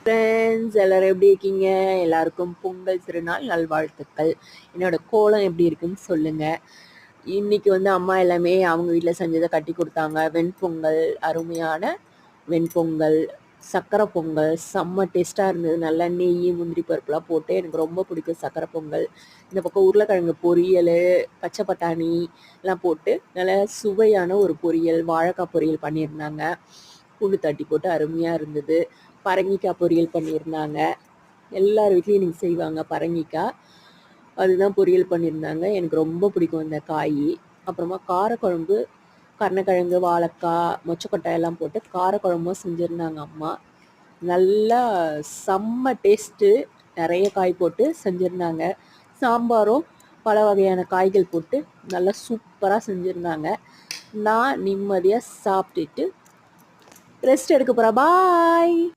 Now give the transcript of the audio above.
Friends எல்லாரும் எப்படி இருக்கீங்க? எல்லாருக்கும் பொங்கல் திருநாள் நல்வாழ்த்துக்கள். என்னோட கோலம் எப்படி இருக்குன்னு சொல்லுங்க. இன்னைக்கு வந்து அம்மா எல்லாமே அவங்க வீட்டில் செஞ்சதை கட்டி கொடுத்தாங்க. வெண்பொங்கல், அருமையான வெண்பொங்கல், சக்கரை பொங்கல் செம்ம டேஸ்ட்டாக இருந்தது. நல்லா நெய், முந்திரி பருப்புலாம் போட்டு எனக்கு ரொம்ப பிடிக்கும் சக்கரை பொங்கல். இந்த பக்கம் உருளைக்கிழங்கு பொரியல், பச்சை பட்டாணி எல்லாம் போட்டு நல்லா சுவையான ஒரு பொரியல், வாழைக்காய் பொரியல் பண்ணியிருந்தாங்க. பூண்டு தட்டி போட்டு அருமையாக இருந்தது. பரங்கிக்காய் பொரியல் பண்ணியிருந்தாங்க. எல்லார் வீட்லேயும் இன்னைக்கு செய்வாங்க பரங்கிக்காய். அதுதான் பொரியல் பண்ணியிருந்தாங்க. எனக்கு ரொம்ப பிடிக்கும் இந்த காய். அப்புறமா காரக்குழம்பு, கருணக்கிழங்கு, வாழைக்காய், மொச்சக்கொட்டை எல்லாம் போட்டு காரக்குழம்பும் செஞ்சுருந்தாங்க அம்மா. நல்லா செம்ம டேஸ்ட்டு. நிறைய காய் போட்டு செஞ்சுருந்தாங்க. சாம்பாரும் பல வகையான காய்கள் போட்டு நல்லா சூப்பராக செஞ்சுருந்தாங்க. நான் நிம்மதியாக சாப்பிட்டுட்டு ரெஸ்ட் எடுக்க போகிறேன். பாய்.